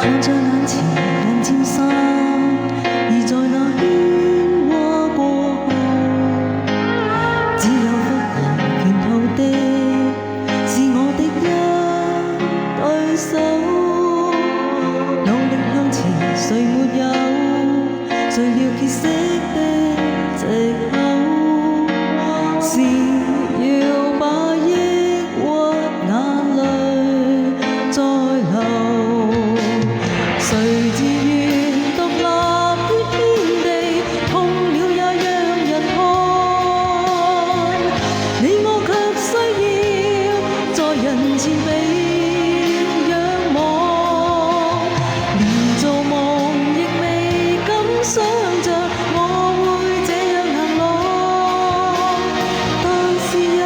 看着眼前人漸散，而在那喧嘩過後，只有忽然拳頭的是我的一對手，努力向前，誰沒有？誰要歇息的藉口？是要把抑鬱眼淚再流。誰自願獨立於天地，痛了也讓人看。你我卻需要在人前被仰望，連做夢亦未敢想像我會這樣行浪。但是又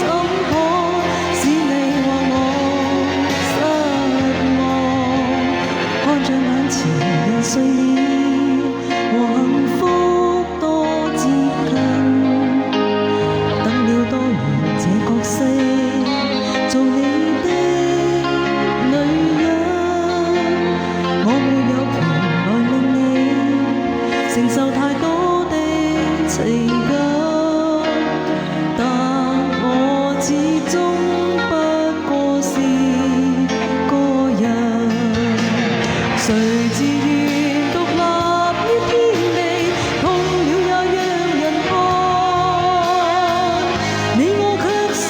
怎可使你和我失望？看着眼前人睡了，和幸福多接近，等了多年這角色，做你的女人，我沒有權來令你承受太多的情感，但我始終不過是個人。誰自願獨立於天地，痛了也讓人看。你我卻需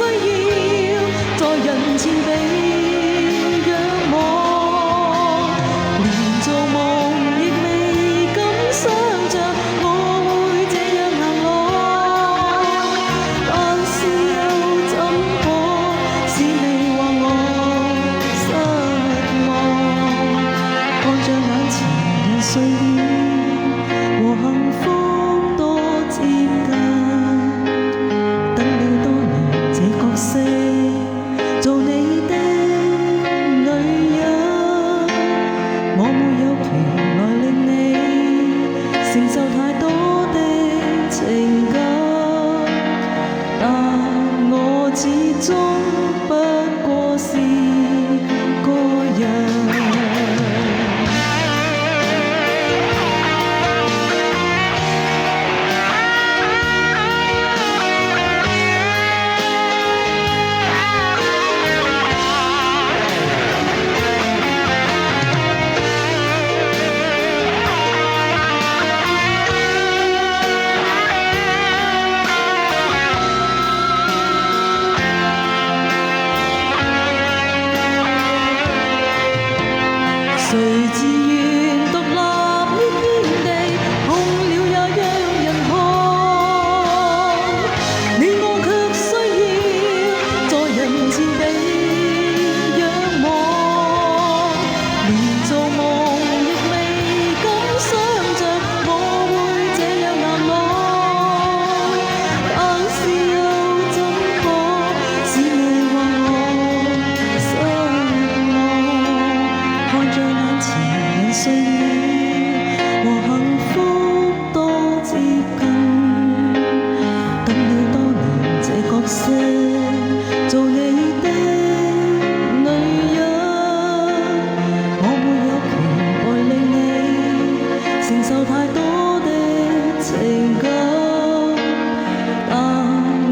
要在人前被仰望，連做夢亦未敢想像我會這樣行浪。但是又怎可使你或我失望？看着眼前人睡了，和幸福多接近，等了多年這角色，做你的女人，我沒有權來令你承受太多的情感，但我始終不過是個人。誰自願獨立於天地，痛了也讓人看。你我卻需要在人前被仰望，連做夢亦未敢想像我會這樣行浪。但是又怎可使你或我失望？看着眼前人睡了，和幸福多接近，等了多年這角色，做你的女人，我沒有權來令你承受太多的情感，但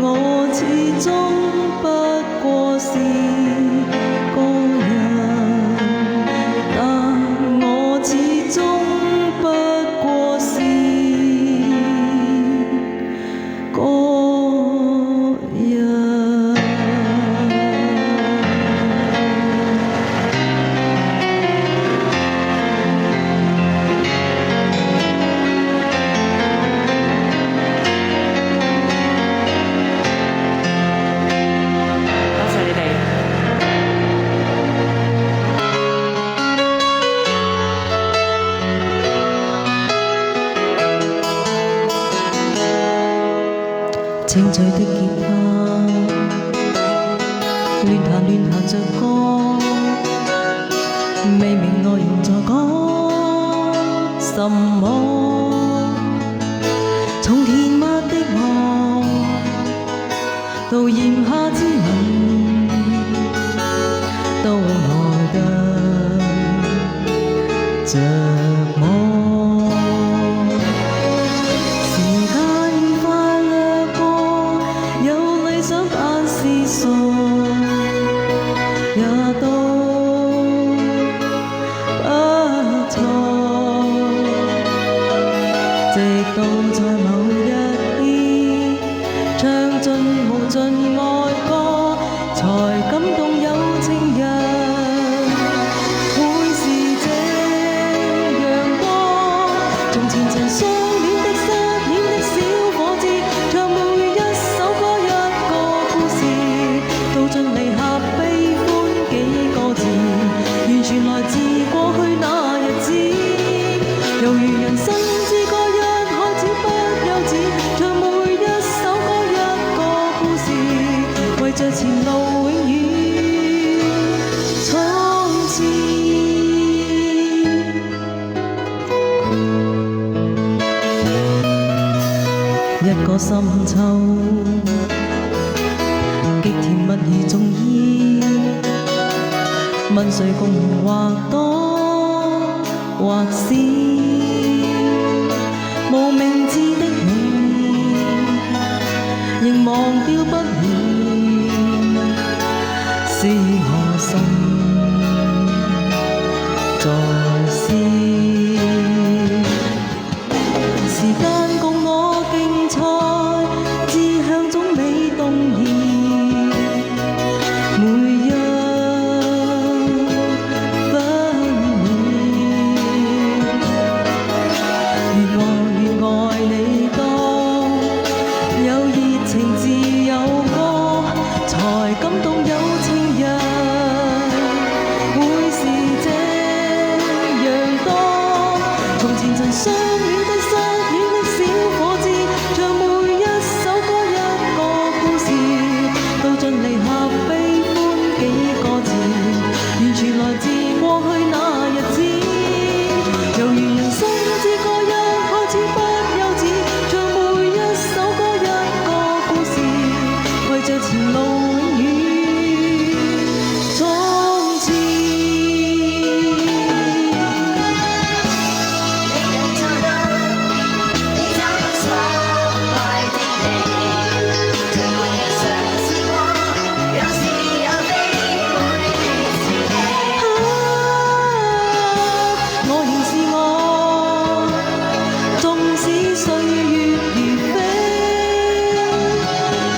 我始終不過是個人，但我始終不過是個人。多謝你哋。清脆的吉他，亂彈着歌，未明內容在講什麼。從甜蜜的愛到炎夏之吻，到來的着我。時間快掠過，有理想但是傻，也都不錯。直到在某一天，唱盡無盡愛歌，才感動有情人。會是這樣多，從前曾相戀的失戀的小伙子，唱每一首歌一個故事，道盡離合悲歡幾個字，完全來自過去那日子。猶如人生之歌一開始不休止，唱每一首歌一個故事，為着前路永遠衝刺。一個深秋，極甜蜜而重要，問誰共或多或少，無名字的你，仍忘掉不了，是我心在笑。時間共我競賽，志向總未動搖，每日分秒，越愛你多，有熱情自有歌，才感動有情人。會是這樣多，從前曾相戀的失戀的小伙子，唱每一首歌一個故事，道盡離合悲歡幾個字，完全來自過去那日子。猶如人生之歌一開始不休止，唱每一首歌一個故事，為着前路永遠衝刺。我仍是我，縱使歲月如飛，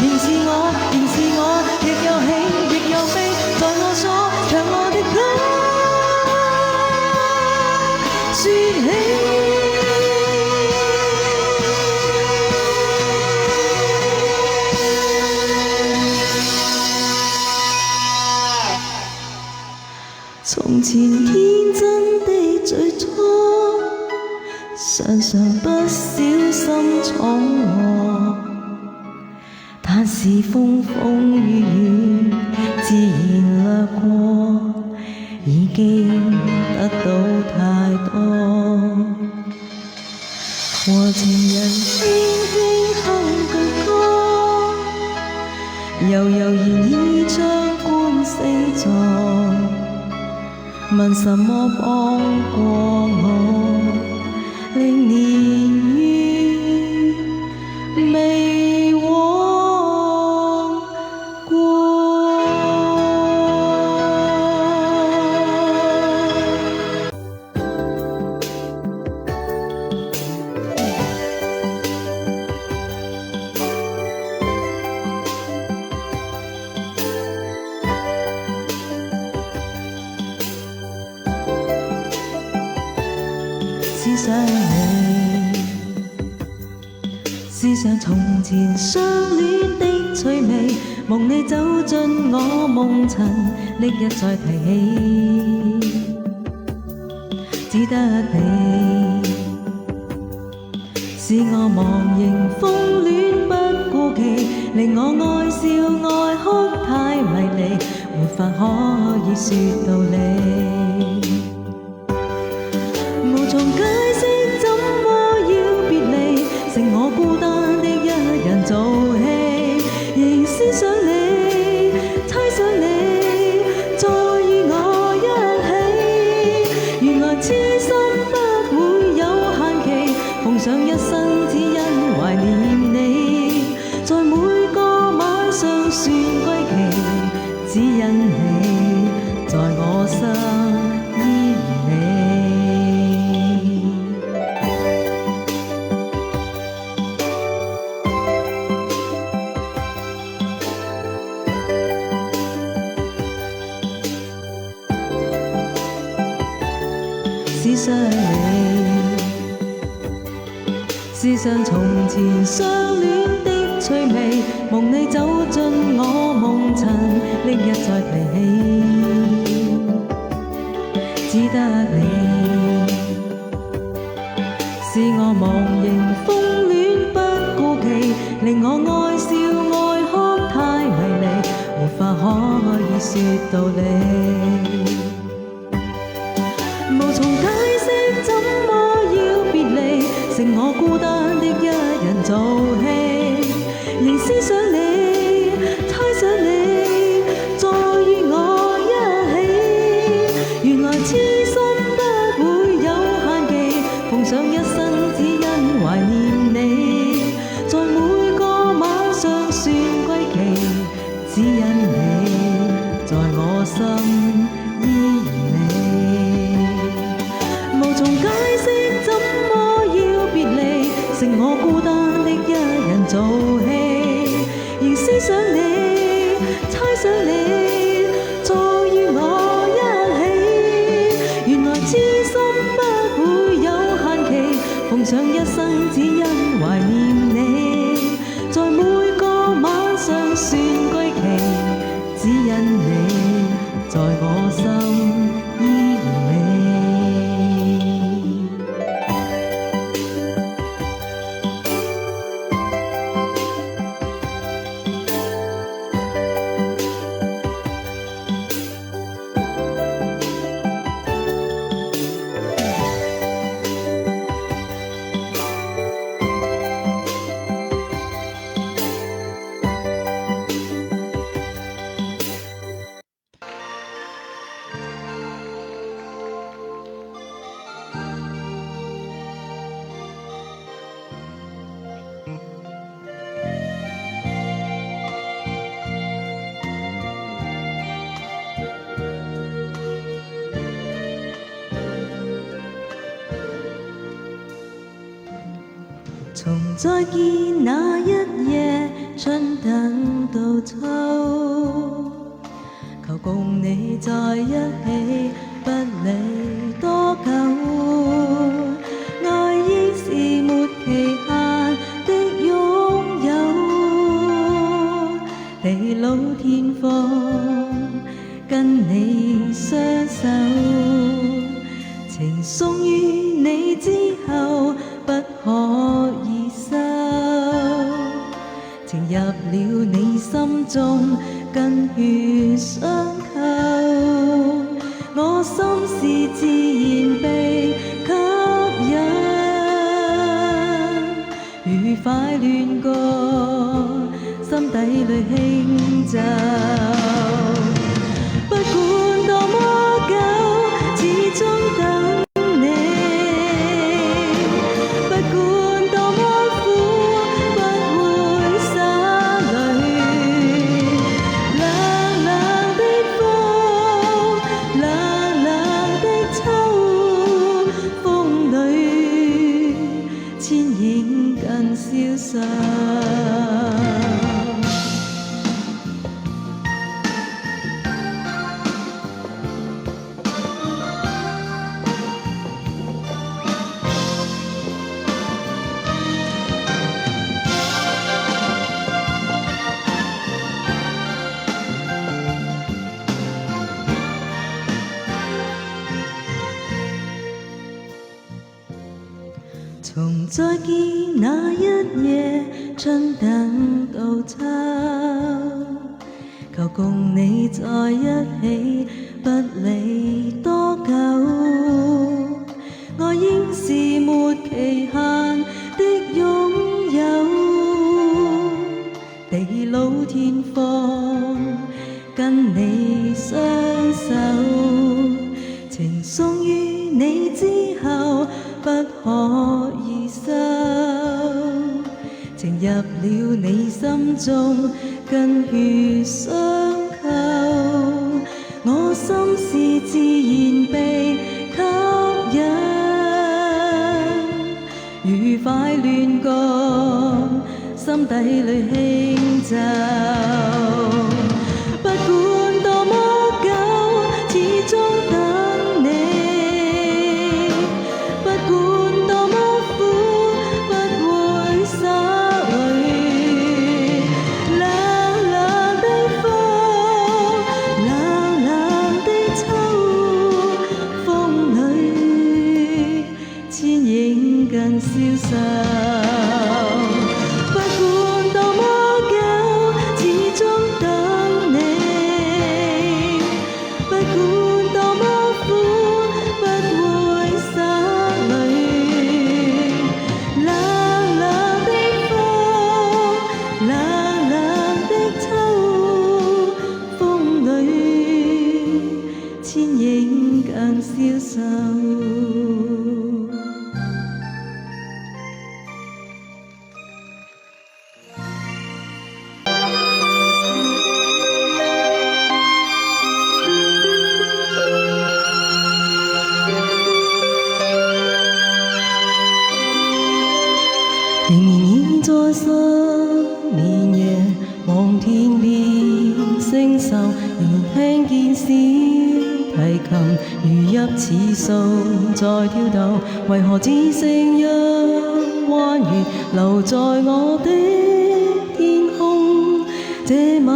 仍是我，仍是我，亦有喜亦有悲，在我所唱我的歌説起。從前天真的最初，常常不小心闖禍，但是風風雨雨自然掠過，已經得到太多。和情人輕輕哼句歌，悠悠然倚窗觀星座，問什麼幫過我，令年月未忘過。思想你，思想從前相戀的趣味，夢你走進我夢塵，歷日再提起，只得你，使我忘形風戀不顧忌，令我愛笑愛哭太迷離，沒法可以說道理。無從解釋怎麼要別離，剩我孤單的一人做戲，仍思想你，猜想你，再與我一起，原來痴心思想你，試想從前相戀的趣味，夢你走進我夢塵，歷日再提起，只得你，是我忘形風戀不顧忌，令我愛笑愛哭太迷離，無法可以說道理。無從解釋怎麼要別離，剩我孤單的一人做戲，仍思想你，猜想你，再與我一起。原來痴心不會有限期，奉上一生只因懷念你，在每個晚上算歸期，只因你在我心依你。無從解釋怎麼要別離，剩我孤單的一人做戲，仍思想你，猜想你，再與我一起。原來痴心不會有限期，奉上一生只因懷念你，在每個晚上算歸期，只因你在我心依你。從再見那一夜，春等到秋，求共你在一起，不理多久。愛意是沒期限的擁有，地老天荒，跟你相守，情送於你之後，不可以收，情入了你心中，跟血相扣。我心是自然被吸引，愉快亂過，心底裏輕奏。不管多麼久，始終等。從再見那一夜，春等到秋，求共你在一起，不理多久。愛應是沒期限的擁有，地老天荒，跟你相守，情送於你之後，不可以收，情入了你心中，跟血相扣。我心是自然被吸引，愉快亂過，心底裏輕奏。不管多麼久，始終等你。消受。不管多麼久，始終等你。不管多麼苦，不會灑淚。冷冷的風，冷冷的秋，風裏千影更消瘦。仍然倚在失眠夜，望天邊星宿，仍聽見小提琴如泣似訴在跳動，為何只剩一彎月留在我的天空？這晚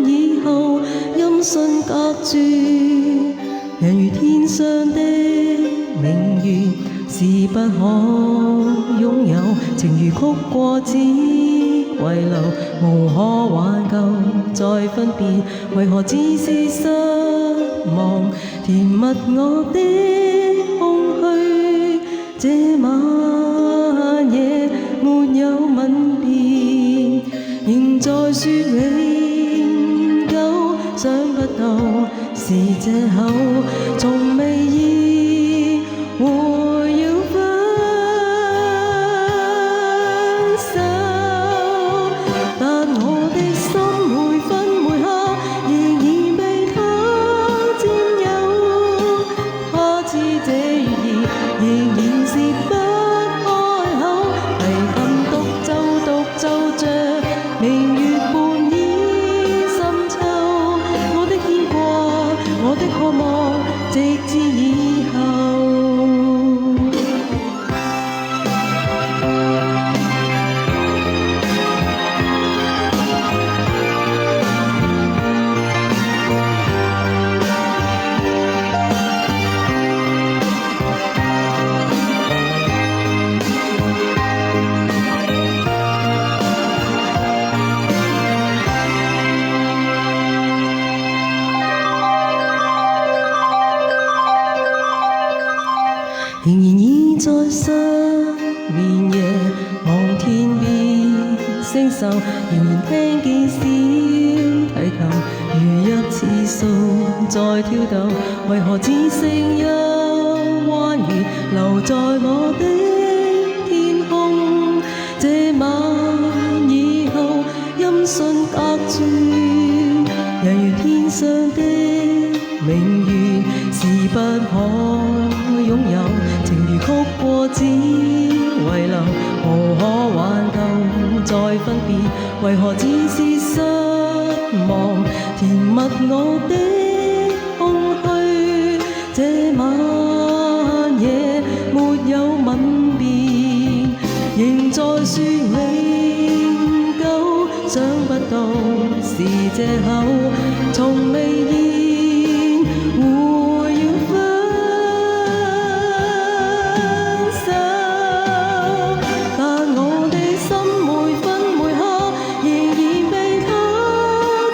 以後，音訊隔絕，人如天上的明月，是不可擁有，情如曲過只遺留，無可挽救再分別，為何只是失望填密我的空虛？這晚夜沒有吻別，仍在說永久，想不到是藉口，從未意會要分手，但我的心每分每刻仍然被他佔有，他知這月兒仍然是不開口，提琴獨奏獨奏着明月半倚深秋，我的牽掛我的渴望直至以後。仍然倚在失眠夜，望天邊星宿，仍然聽見小提琴如泣似訴在跳動，為何只剩一彎月留在我的天空？這晚以後，音訊隔絕，人如天上的明月，是不可擁有，情如曲過只遺留，無可挽救再分別，為何只是失望填密我的空虛？這晚夜沒有吻別，仍在說永久，想不到是藉口，從未意會要分手，但我的心每分每刻仍然被他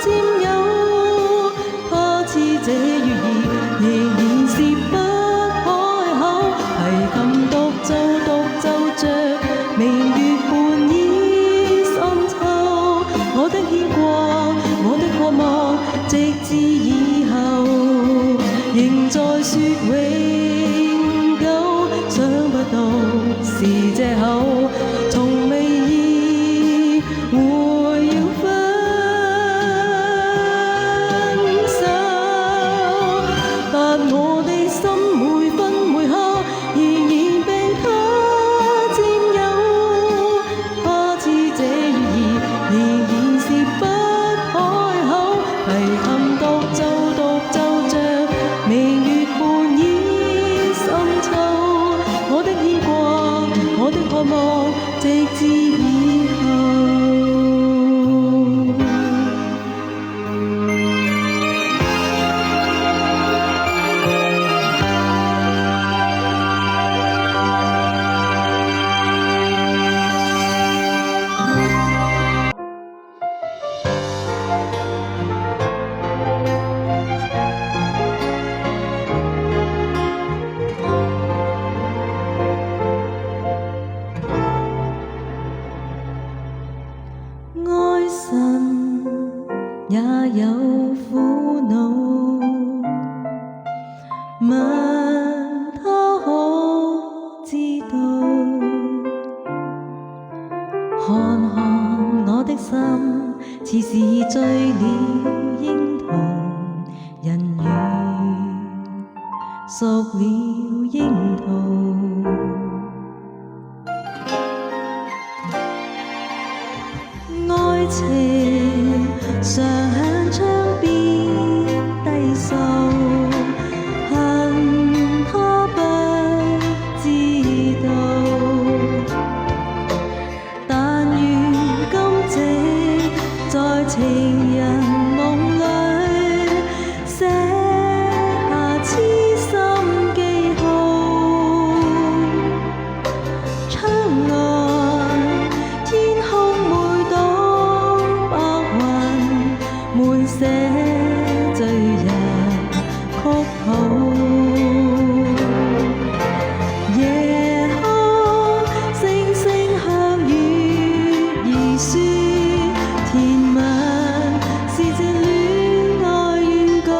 佔有，他知這月兒仍然是不開口，提琴獨奏獨奏着明月半倚深秋，我的牽掛我的渴望直至以後，仍在說永久，想不到是藉口，從未意會要分手，但我的心每分每刻仍然被他佔有，他知這月兒仍然是不開口，提琴獨奏獨奏着明月半倚櫻桃。愛情常向窗邊低訴，恨他不知道。但願今夕在情人夢裏寫下痴心記號。窗外天空每朵白雲，滿寫醉人曲譜。夜空星星向月兒説，甜蜜是這戀愛預告。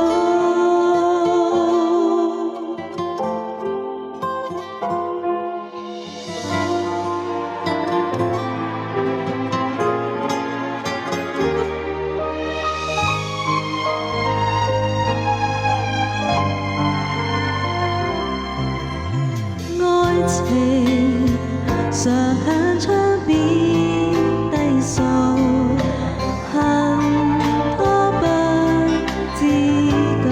愛情常向窗邊低訴，恨他不知道。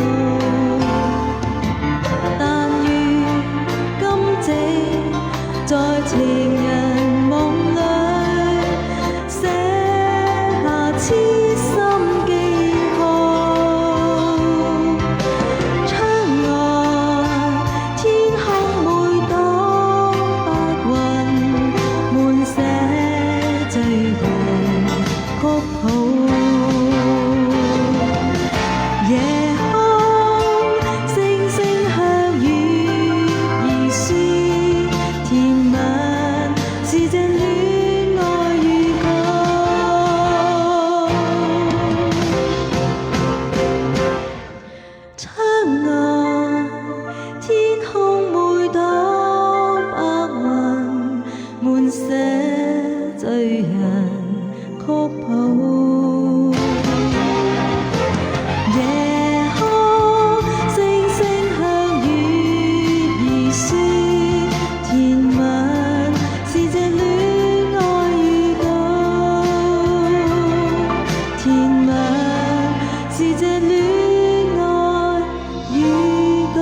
但願今夕在情人夢裏寫下痴心記號。窗外天空每朵白雲，滿寫醉人曲譜。夜空星星向月兒説，甜蜜是這戀愛預告。窗外天空每朵白雲，滿寫醉人曲譜。夜空星星向月兒説，甜蜜是這戀愛預告。甜蜜是這戀愛預告。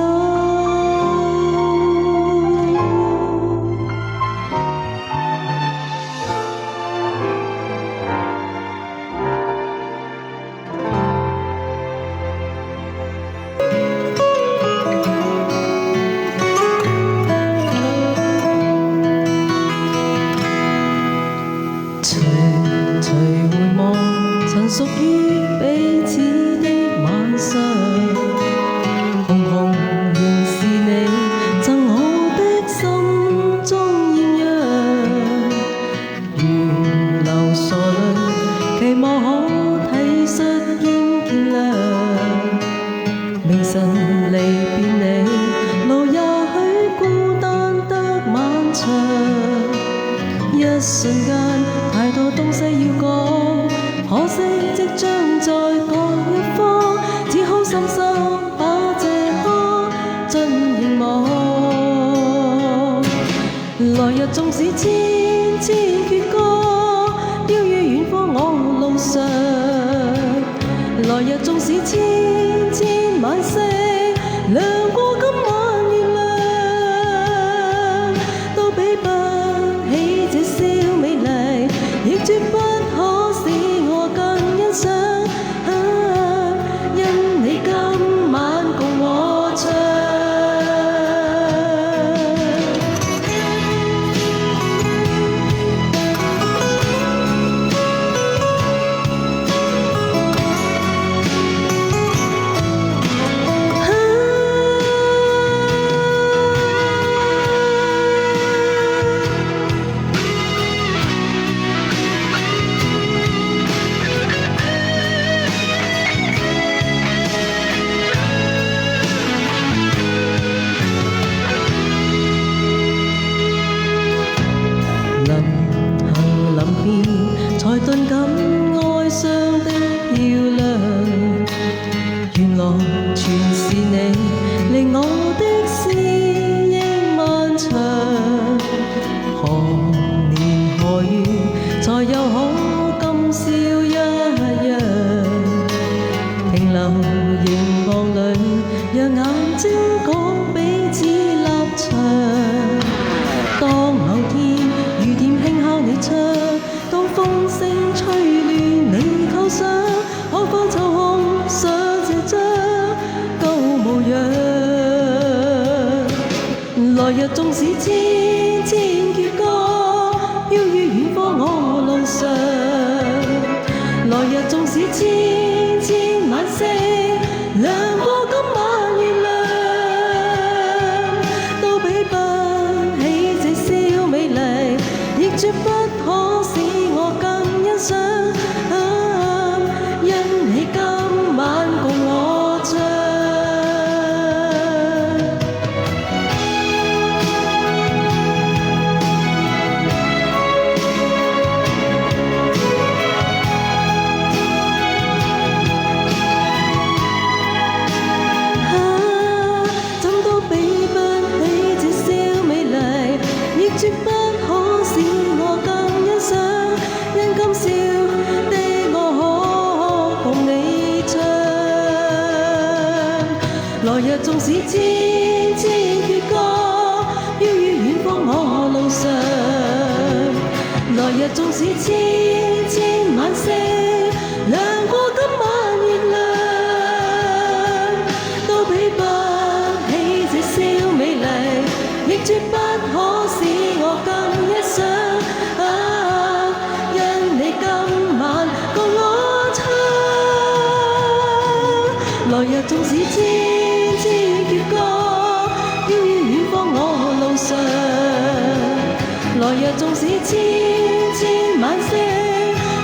徐徐回望曾屬於彼此的晚上，紅紅仍是你贈我的心中豔陽。如流傻淚，期望可體恤兼見諒。明晨離別你，路也許孤單得漫長。一瞬間太多東西要講，可惜即將在各一方，只好深深把這刻盡凝望。來日縱使千千闕歌，飄於遠方我路上。來日縱使千千晚星，亮過今晚月亮，都比不起這宵美麗，亦絕不可使我更欣賞。因你今晚共我唱。來日縱使千千闕歌，飄於遠方我路上。來日縱使千千晚星，亮過今晚月亮，都比不起這宵美麗，亦絕不可使我更欣賞。因你今晚共我唱。絕不可使我更欣賞，因今宵的我可共你唱。來日縱使千千闕歌，飄於遠方我路上。來日縱使千千晚星，亮過今晚月亮，都比不起這宵美麗，亦絕不可使我更欣賞。因你今晚共我唱。來日縱使千千闕歌，飄於遠方我路上。來日縱使千千晚星，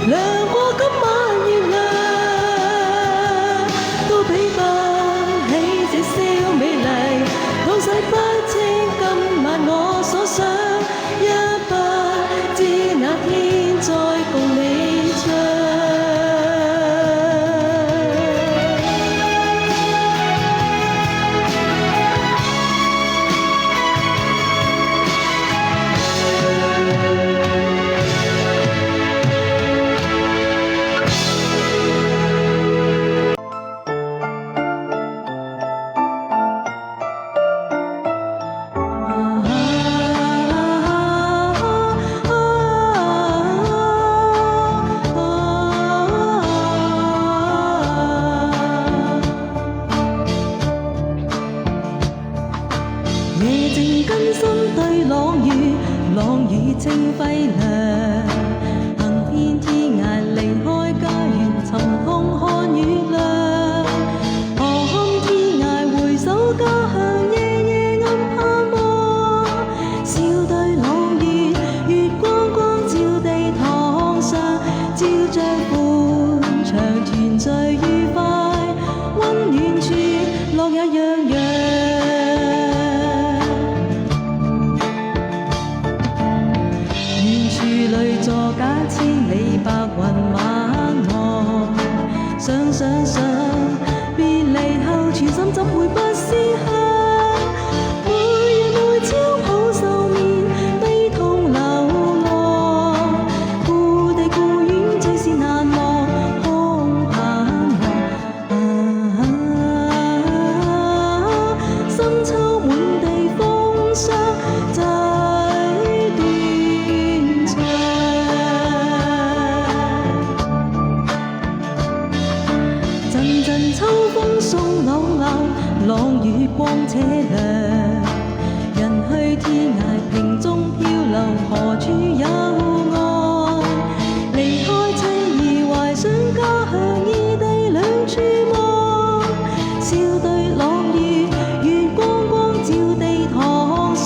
亮過今晚月亮，都比不起這宵美麗，老細不清今晚我所想，一不知那天再共你唱。夜靜更深對朗雨，朗雨清輝亮。行遍天涯離開家園，尋痛看月亮。何堪天涯回首家鄉，夜夜暗盼望。笑對朗月，月光光照地堂上，照着歡暢團聚愉快，溫暖處樂也洋洋。淚座假千里白雲晚望，想別離後全心怎會不思鄉？每日每朝抱愁眠，悲痛流浪，故地故園最是難忘，空盼望。深秋滿地風霜，陣秋風送朗朗，朗雨光車亮。人去天涯瓶中漂流，何處有岸？離開妻兒懷想家鄉，異地兩處望。笑對朗月，月光光照地堂上。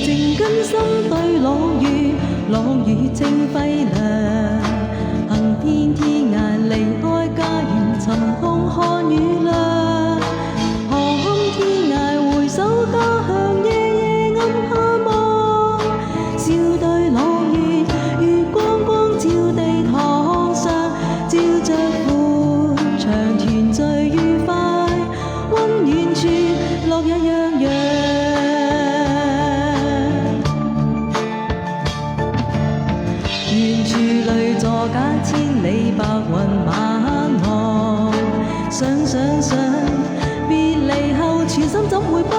靜跟心對朗月正輝亮，行遍天涯離開家園，尋夢看雨亮，何堪天涯回首家鄉，夜夜暗盼望，笑對朗月，月光光照地堂上，照着歡暢團聚愉快，溫暖處樂日洋洋。遠處裏座假千里白雲晚昂，想別離後全心怎會不